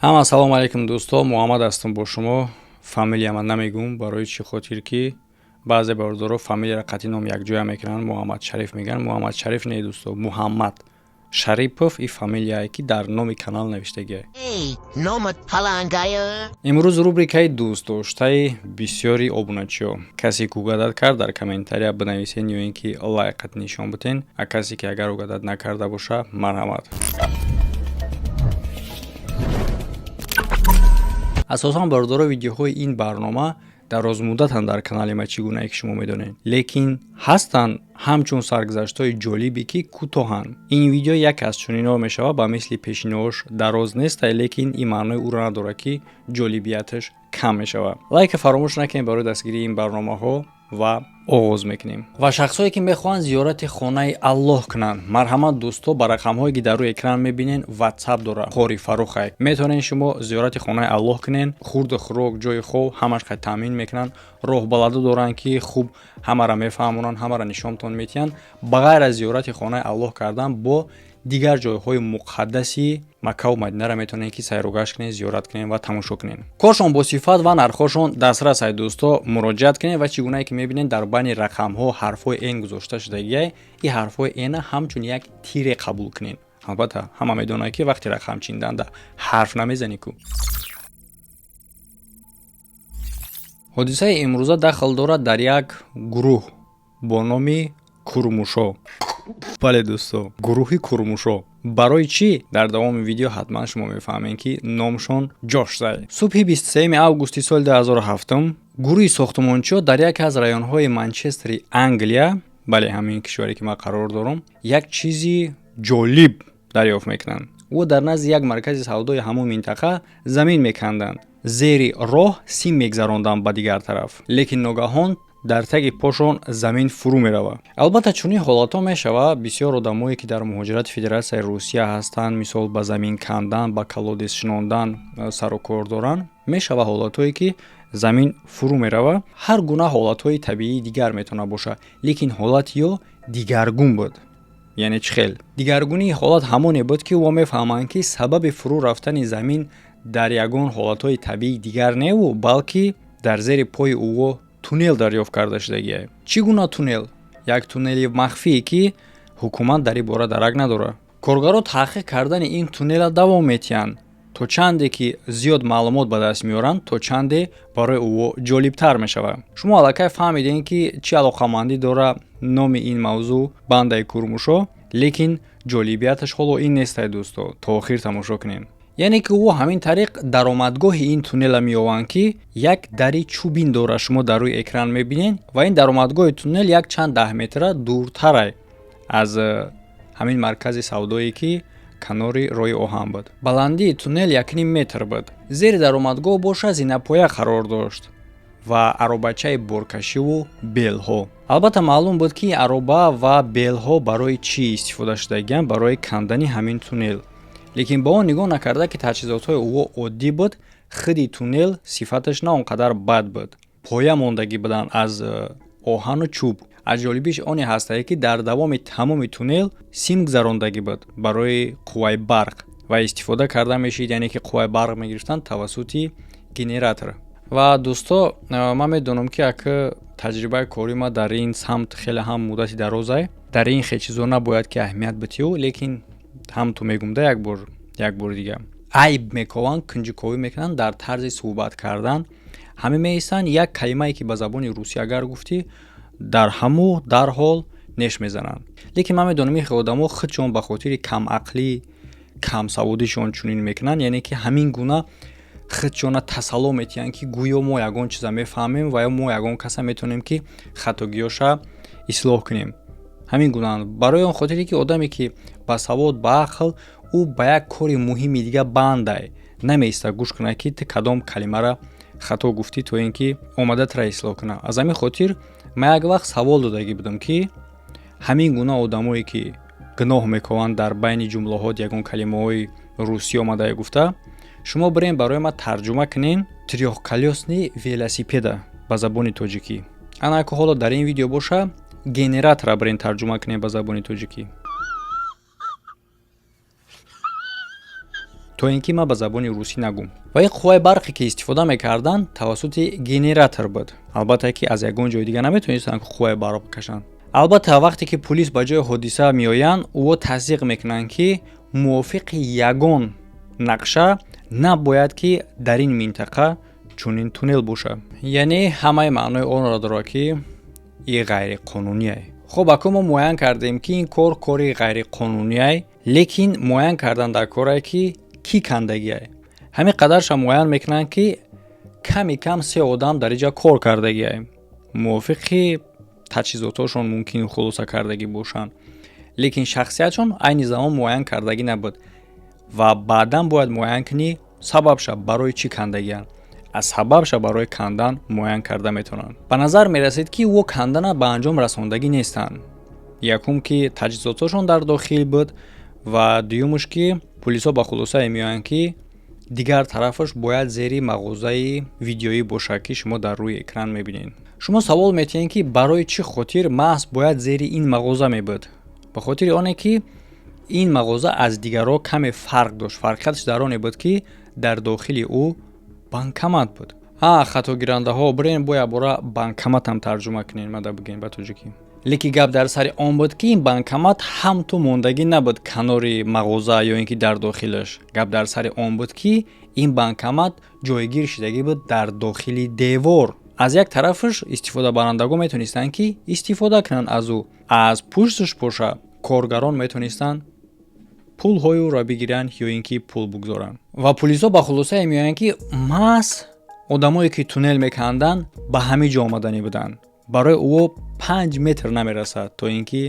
ҳама салом алейкум дӯсто, Муҳаммад ҳастам бо шумо. Фамилияма намегӯм барои чӣ хотир ки баъзе бародаро фамилияро қатъи ном якҷоя мекунанд. Муҳаммад Шариф мегӯянд. Муҳаммад Шариф не дӯсто, Муҳаммад Шарипов и фамилияе ки дар номи канал навиштагиае. Номат палангая. Имрӯз рубрикаи дӯстдоштаи бисёри обуначиҳо. Касе ки угадат кард дар комментария бинависен ё ин ки лайкат нишон битен. А касе ки агар угадат накарда боша, марҳамат. асосан бародаро видеоҳои ин барнома дарозмуддатан дар канали ма чӣ гунае ки шумо медонед, лекин ҳастанд ҳамчун саргузаштҳои ҷолибе ки кӯтоҳанд. Ин видео яке аз чунино мешавад, ба мисли пешиниҳош дароз нест, лекин ин маънои ӯро надорад ки ҷолибияташ кам мешавад. Лайка фаромӯш накунед барои дастгирии ин барномаҳо ва оғоз мекунем. Ва шахсое ки мехоҳанд зиёрати хонаи Аллоҳ кунанд, марҳамат дӯсто, ба рақамҳое ки дар рӯи экран мебинен WhatsApp дора. Қори Фарухай. Метавонед шумо зиёрати хонаи Аллоҳ кунен. Хурду хӯрок, ҷои хоб ҳамаш қад таъмин мекунанд. Роҳбаладу доранд ки хуб ҳамаро мефаҳмонанд, ҳамаро нишонтон медиҳанд. Ба ғайр аз зиёрати хонаи Аллоҳ кардан бо дигар ҷойҳои муқаддаси Макка ва Мадинаро метавонед ки сайругашт кунед, зиёрат кунед ва тамошо кунед. Коршон бо сифат ва нархошон дастрас ай дӯсто, муроҷиат кунед ва чӣ гунае ки мебинед дар байни рақамҳо ҳарфҳои н гузошта шудагиае, ин ҳарфҳои n-а ҳамчун як тире қабул кунед. Албатта ҳама медонанд ки вақти рақам чинданда ҳарф намезанӣ ку. ҳодисаи имрӯза дахл дорад дар як гурӯҳ бо номи Курмушо. Бале дӯсто, гурӯҳи Курмушо. Барои чӣ? Дар давоми видео ҳатман шумо мефаҳмед ки номшон ҷош зад. Субҳи 23 августи соли 2007 гурӯҳи сохтмончиҳо дар яке аз районҳои Манчестери Англия, бале ҳамин кишваре ки ман қарор дорам, як чизи ҷолиб дарёфт мекунанд. ӯ дар назди як маркази савдои ҳамон минтақа замин меканданд. Зери роҳ сим мегзаронданд ба дигар тараф, лекин ногаҳон дар таги пошон замин фурӯ меравад. Албатта чунин ҳолатҳо мешавад. Бисёр одамое ки дар муҳоҷирати Федератсияи Русия ҳастанд, мисол ба замин кандан, ба колодес шинондан сару кор доранд, мешавад ҳолатҳое ки замин фурӯ меравад. Ҳар гуна ҳолатҳои табиии дигар метавонад бошад, лекин ҳолати ё дигаргун буд. Яъне чӣ хел? Дигаргунии ҳолат ҳамоне буд ки во мефаҳманд ки сабаби фурӯ рафтани замин дар ягон ҳолатҳои табиӣ дигар неву, балки дар зери пои ӯ туннел дарёфт карда шудагиае. Чӣ гуна туннел? Як туннели махфие ки ҳукумат дар ин бора дарак надорад. Коргаро таҳқиқ кардани ин туннела давом метиҳанд. То чанде ки зиёд маълумот ба даст меоранд, то чанде барои ӯ ҷолибтар мешавад. Шумо аллакай фаҳмидем ки чӣ алоқамандӣ дорад номи ин мавзӯъ бандаи Курмушо, лекин ҷолибияташ ҳоло ин нестай дӯсто. То охир тамошо кунем. яъне ки ӯ ҳамин тариқ даромадгоҳи ин туннела меёванд ки як дари чӯбин дора, шумо дар рӯи экран мебинед ва ин даромадгоҳи туннел як чанд даҳметра дуртара аз ҳамин маркази савдое ки канори роҳи оҳан буд. Баландии туннел 1.5 метр буд. Зери даромадгоҳ боша зинапоя қарор дошт ва аробачаи боркашиву белҳо. Албатта маълум буд ки ароба ва белҳо барои чӣ истифода шудагиянд, барои кандани ҳамин туннел. Лекин ба он нигоҳ накарда ки таҷҳизотҳои ӯ оддӣ буд, хиди туннел сифаташ на он қадар бад буд. Поя мондагӣ буданд аз оҳану чӯб. Аҷолибиш оне ҳастае ки дар давоми тамоми туннел сим гузарондагӣ буд барои қувваи барқ ва истифода карда мешид, яъне ки қувваи барқ мегирифтанд тавассути генератор. Ва дӯсто, ман медонам ки ака таҷрибаи кори ма дар ин самт хеле ҳам муддати дарозае. Дар ин хел чизо набояд ки аҳамият битиҳу, лекин ҳам ту мегумда як бор дига айб мекунанд, кунҷиковӣ мекунанд дар тарзи суҳбат кардан. ҳаме меистанд як калимае ки ба забони русӣ агар гуфтӣ, дар ҳаму дарҳол неш мезананд. Лекин ман медонам ин одамо худшон ба хотири камақлӣ, камсаводишон чунин мекунанд, яъне ки ҳамин гуна худшона тасалло метиҳанд ки гӯё мо ягон чиза мефаҳмем ва ё мо ягон каса метавонем ки хатогиёша ислоҳ кунем. ҳамин гунаанд. Барои он хотире ки одаме ки ба савод, ба ақл, ӯ ба як кори муҳими дига бандай намеиста гӯш кунад ки ту кадом калимара хато гуфтӣ, то ин ки омада тура ислоҳ кунад. Аз ҳамин хотир ман як вақт савол додагӣ будам ки ҳамин гуна одамое ки гуноҳ мекунанд дар байни ҷумлаҳот ягон калимаҳои русӣ омадаи гуфта, шумо бирем барои ман тарҷума кунен трёҳколёсни велосипеда ба забони тоҷикӣ. ана ки ҳоло дар ин видео боша генератора бирем тарҷума кунем ба забони тоҷикӣ. то ин ки ма ба забони русӣ нагум. Ва ин қувваи барқе ки истифода мекарданд тавассути генератор буд. Албатта ки аз ягон ҷои дига наметавонистанд ки қувваи барқ бикашанд. Албатта вақте ки пулис ба ҷои ҳодиса меоянд, ӯ тасдиқ мекунанд ки мувофиқи ягон нақша набояд ки дар ин минтақа чунин туннел бошад. Яъне ҳамаи маънои онро дорад ки ин ғайриқонунӣ. хуб акун мо муайян кардем ки ин кор кори ғайриқонунӣ, лекин муайян кардан дар коре ки кандагӣ. ҳамин қадарша муайян мекунанд ки ками кам 3 одам дар инҷа кор кардагӣ. мувофиқи таҷҳизотҳошон мумкин хулоса кардагӣ бошанд, лекин шахсиятшон айни замон муайян кардагӣ набуд ва баъдан бояд муайян кунӣ сабабша барои чӣ кандагиянд. аз сабабша барои кандан муайян карда метавонанд. ба назар мерасед ки ӯ кандана ба анҷом расондагӣ нестанд. якум ки таҷҳизотҳошон дар дохил буд ва дуюмаш ки пулисҳо ба хулосае меоянд ки дигар тарафаш бояд зери мағозаи видеоӣ бошад ки шумо дар рӯи экран мебинед. шумо савол метиҳед ки барои чӣ хотир маҳз бояд зери ин мағоза мебуд? ба хотири оне ки ин мағоза аз дигарҳо каме фарқ дошт. фарқияташ дар оне буд ки дар дохили ӯ банкомат буд. хатогирандаҳо бирен бо ябора банкоматам тарҷума кунед, мада бигӯем ба тоҷикӣ. лекин гап дар сари он буд ки ин банкомат ҳамту мондагӣ набуд канори мағоза ё ин ки дар дохилаш. гап дар сари он буд ки ин банкомат ҷойгир шудагӣ буд дар дохили девор. аз як тарафаш истифодабарандагон метавонистанд ки истифода кунанд аз ӯ. аз пушташ боша коргарон метавонистанд пулҳои ӯро бигиранд ё ин ки пул бугзоранд. ва пулисҳо ба хулосае меоянд ки маҳз одамое ки туннел меканданд ба ҳамин ҷо омаданӣ буданд. барои ӯ 5 метр намерасад то ин ки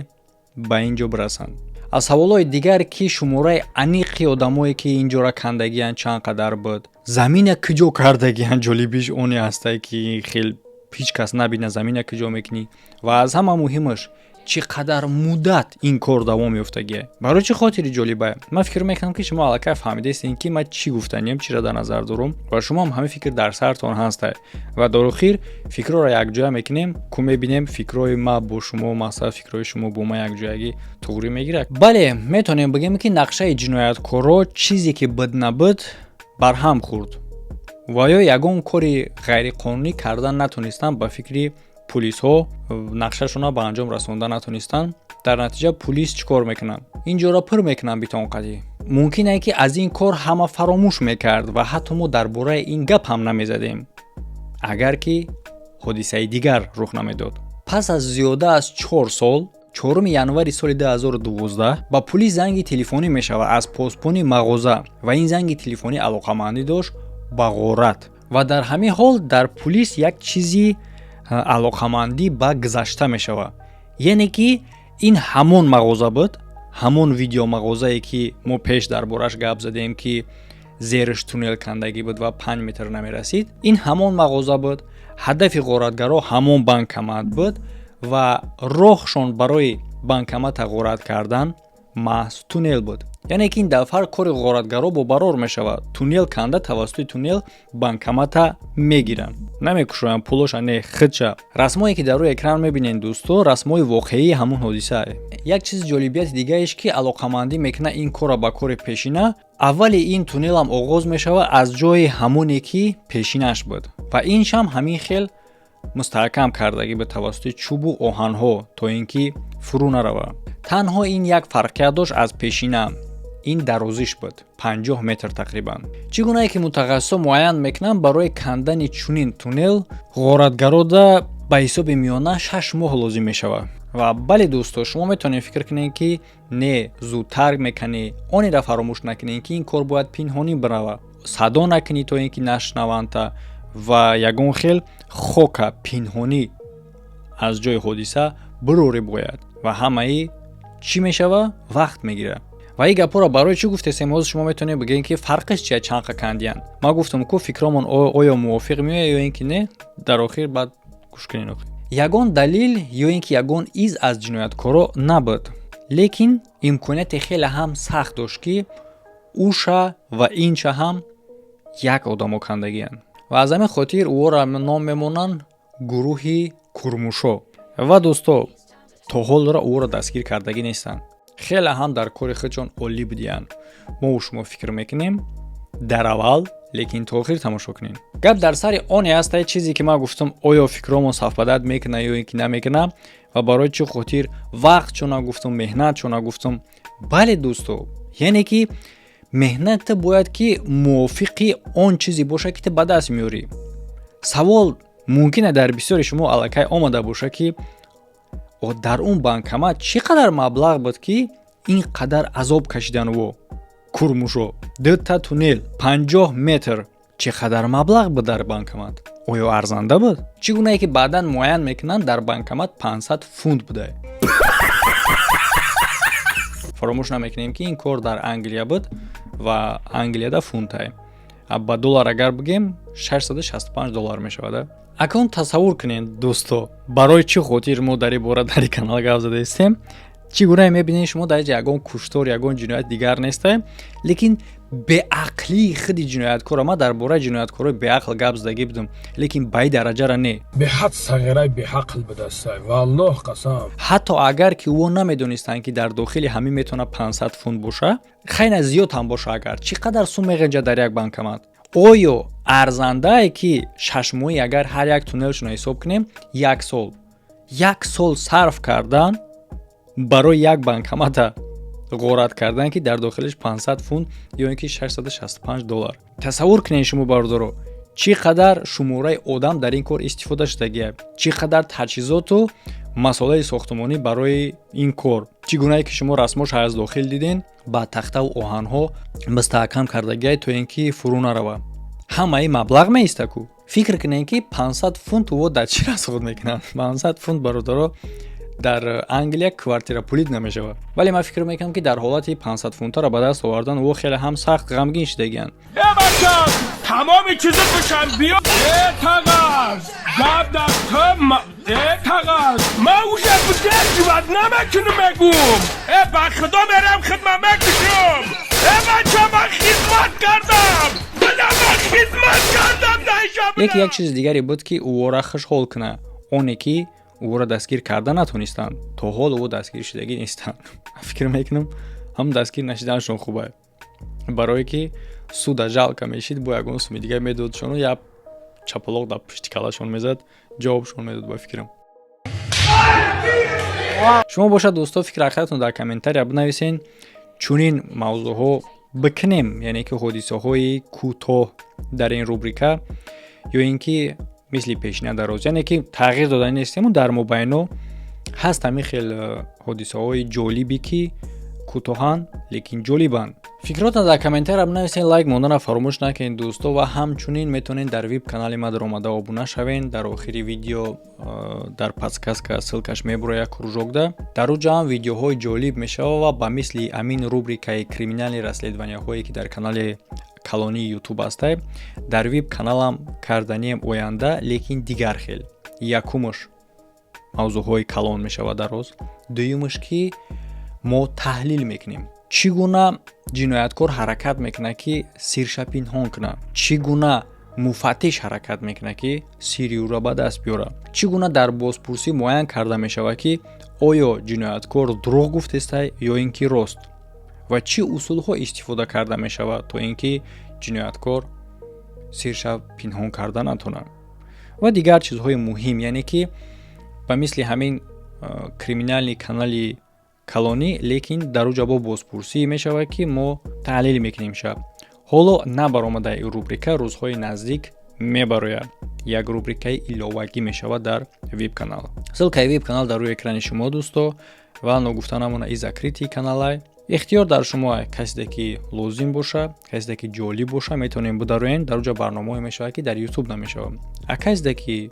ба ин ҷо бирасанд. аз ҳаволҳои дигар ки шумораи аниқи одамое ки ин ҷора кандагиянд чанд қадар буд. замина куҷо кардагиянд ҷолибиш оне ҳастае ки хел ҳеҷ кас набина замина куҷо мекунӣ. ва аз ҳама муҳимаш чӣ қадар муддат ин кор давом ёфтагия. барои чӣ хотири ҷолиба? ман фикр мекунам ки шумо аллакай фаҳмидаистед ки ман чӣ гуфтаниям, чиро дар назар дорам ва шумо ҳам ҳамин фикр дар сартон ҳастад. ва дар охир фикрҳоро якҷоя мекунем, ку мебинем фикрҳои ма бо шумо, масъала фикрҳои шумо бо ма якҷоягӣ туғри мегирад. бале, метавонем бигӯем ки нақшаи ҷинояткоро чизе ки буд набуд барҳам хӯрд ва ё ягон кори ғайриқонунӣ кардан натонистанд. ба фикри пулисҳо нақшашона ба анҷом расонда натонистанд. дар натиҷа пулис чӣ кор мекунанд? ин ҷоро пур мекунанд битонқатӣ. мумкин аст ки аз ин кор ҳама фаромӯш мекард ва ҳатто мо дар бораи ин гап ҳам намезадем, агар ки ҳодисаи дигар рух намедод. пас аз зиёда аз 4 сол 4 январи соли 2012 ба пулис занги телефонӣ мешавад аз посбони мағоза ва ин занги телефонӣ алоқамандӣ дошт ба ғорат. ва дар ҳамин ҳол дар пулис як чизи алоқамандӣ ба гузашта мешавад. яъне ки ин ҳамон мағоза буд, ҳамон видео мағозае ки мо пеш дар бораш гап задем ки зераш туннел кандагӣ буд ва 5 метр намерасид. ин ҳамон мағоза буд, ҳадафи ғоратгаро ҳамон банкомат буд ва роҳшон барои банкомата ғорат кардан маҳз туннел буд. яъне ки ин дафъар кори ғоратгаро бобарор мешавад. туннел канда тавассути туннел банкомата мегиранд, намекушоянд пулоша не худша. расмое ки дар рӯи экран мебинед дӯсто, расмои воқеии ҳамон ҳодисае. як чизи ҷолибияти дигаеш ки алоқамандӣ мекуна ин корро ба кори пешина. аввали ин туннелам оғоз мешавад аз ҷои ҳамоне ки пешинаш буд ва ин шам ҳамин хел мустаҳкам кардагӣ ба тавассути чӯбу оҳанҳо то ин ки фурӯ наравад. танҳо ин як фарқият дошт аз пешина. ин дарозиш буд 50 метр тақрибан. чӣ гунае ки мутахассисо муайян мекунанд барои кандани чунин туннел ғоратгарода ба ҳисоби миёна 6 моҳ лозим мешавад. ва бале дӯсто, шумо метавонед фикр кунед ки не зудтар мекунӣ, онеро фаромӯш накунед ки ин кор бояд пинҳонӣ биравад. садо накунӣ то ин ки нашнаванда ва ягон хел хока пинҳонӣ аз ҷои ҳодиса бирорӣ бояд ва ҳамаи чӣ мешавад? вақт мегирад. ва ин гапҳоро барои чӣ гуфтесем? ҳозир шумо метавонед бигӯед ки фарқиш чия чанқа кандиянд. ман гуфтам ку фикромон оё мувофиқ меояд ё ин ки не. дар охир баъд гӯш кунед. ягон далил ё ин ки ягон из аз ҷинояткоро набуд, лекин имконияте хеле ҳам сахт дошт ки уша ва инча ҳам як одамо кандагиянд. ва аз ҳамин хотир ӯро ном мемонанд гурӯҳи курмушо. ва дӯсто, то ҳолро ӯро дастгир кардагӣ нестанд. хеле ҳам дар кори худшон олӣ будиянд. мо шумо фикр мекунем дар аввал лекин то охир тамошо кунед. гап дар сари оне аст чизе ки ман гуфтам оё фикромон савпадат мекуна ё ин ки намекуна ва барои чӣ хотир вақт чуна гуфтам меҳнат чуна гуфтам. бале дӯсто, яъне ки меҳнат бояд ки мувофиқи он чизе боша ки ту ба даст меорӣ. савол мумкина дар бисёри шумо аллакай омада боша ки дар он банкомат чӣ қадар маблағ буд ки ин қадар азоб кашидану курмушо 2 та туннел 50 метр чӣ қадар маблағ буд дар банкомат? оё арзанда буд? чӣ гунае ки баъдан муайян мекунанд дар банкомат 500 фунт буда. фаромӯш намекунем ки ин кор дар Англия буд ва Англияда фунтае. ба доллар агар бигем $665 мешавад. акун тасаввур кунед дӯсто, барои чӣ хотир мо дар ин бора дар ин канал гап зада ҳастем. чӣ гуна мебинед шумо дар ягон куштор ягон ҷиноят дигар несте, лекин беақлии худи ҷинояткора ма дар бораи ҷинояткорои беақл гап задагӣ будам, лекин ба ин дараҷара не. беҳад сағираи беақл будастай валлоҳ қасам. ҳатто агар ки ӯ намедонистанд ки дар дохили ҳамин метавона 500 фунт боша, хеле зиёд ҳам боша, агар чӣ қадар сум меғинҷад дар як банкомат? оё арзандае ки 6 моҳӣ агар ҳар як туннелшуно ҳисоб кунем 1 сол 1 сол сарф кардан барои як банкомата ғорат кардан ки дар дохилиш 500 фунт ё ин ки $665. тасаввур кунед шумо бародаро, чӣ қадар шумораи одам дар ин кор истифода шудагиа, чӣ қадар таҷҳизоту масъолаи сохтмонӣ барои ин кор, чӣ гунае ки шумо расмош аз дохил диден, ба тахтаву оҳанҳо мустаҳкам кардагиа то ин ки фурӯ нарава. ҳамаи маблағ меиста ку. фикр кунед ки 500 фунт ӯ дар чӣ расход мекунанд. 500 фунт бародаро дар Англия квартира пулид намешавад. вале ман фикр мекунам ки дар ҳолати 500 фунтара ба даст овардан ӯ хеле ҳам сахт ғамгин шудагианд. бача тамоми чиза бишам биё тағаз гап дар то тағаз ман уша будем ҷувад намекунам мегум ба худо мерам хидмат мекушам бача ман хизмат кардам яке як чизи дигаре буд ки ӯра хушҳол куна, оне ки ӯро дастгир карда натонистанд. то ҳол ӯ дастгир шудагӣ нестанд. фикр мекунам ҳам дастгир нашиданашон хубе, барое ки суда жалка мешид бо ягон суми дигар медодшону як чапалоқ дар пушти калашон мезад, ҷавобшон медод ба фикрам. шумо бошад дӯсто фикр ахиратон дар комментария бинависен. чунин мавзӯъҳо бикунем, яъне ки ҳодисаҳои кӯтоҳ дар ин рубрика ё ин ки мисли пешина дароз, яъне ки тағйир додани нестему дар мобайно ҳаст ҳамин хел ҳодисаҳои ҷолибе ки кӯтоҳанд лекин ҷолибанд. фикротон дар комментария бинависен, лайк мондана фаромӯш накунед дӯсто ва ҳамчунин метавонед дар веб канали ма даромада обуна шавен. дар охири видео дар подсказка ссилкаш мебура як кружокда. дар ӯ ҷамъ видеоҳои ҷолиб мешава ва ба мисли амин рубрикаи криминални расследованияҳое ки дар канали калонии ютуб астае, дар веб каналам карданием оянда, лекин дигар хел. якумаш мавзӯъҳои калон мешава дароз, дуюмаш ки мо таҳлил мекунем. чӣ гуна ҷинояткор ҳаракат мекунад ки сирша пинҳон кунад, чӣ гуна муфаттиш ҳаракат мекунад ки сири ӯро ба даст биёра, чӣ гуна дар бозпурсӣ муайян карда мешавад ки оё ҷинояткор дурӯғ гуфтестай ё ин ки рост, ва чӣ усулҳо истифода карда мешавад то ин ки ҷинояткор сирша пинҳон карда натонад ва дигар чизҳои муҳим, яъне ки ба мисли ҳамин криминални канали калонӣ, лекин дар ӯ ҷавоб бозпурсӣ мешавад ки мо таҳлил мекунем шаб. ҳоло набаромада ин рубрика рӯзҳои наздик мебарояд. як рубрикаи иловагӣ мешавад дар веб канал. ссилкаи веб канал дар рӯи экрани шумо дӯсто ва ногуфта намона и закрити каналай. ихтиёр дар шумо касе ки лозим боша, касе ки ҷолиб боша метавонем бидароен. дар ӯ ҷа барномаҳое мешавад ки дар ютуб намешавад. а касе ки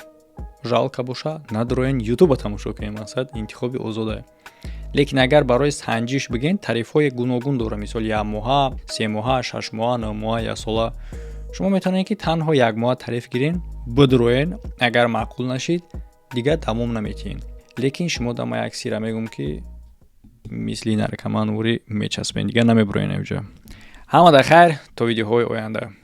жалка боша надроен ютуба тамошо кунем, масад интихоби озода. лекин агар барои санҷиш бигем тарифҳои гуногун дора, мисол 1 моҳа, 3 моҳа, 6 моҳа, 9 моҳа, 1 сола. шумо метавонед ки танҳо 1 моҳа тариф гирен, бидроен. агар маъқул нашид дигар тамом наметиҳен. лекин шумо дама як сира мегум ки мисли наркоман ури мечаспен, дигар намеброен инҷа. ҳамада хайр, то видеоҳои оянда.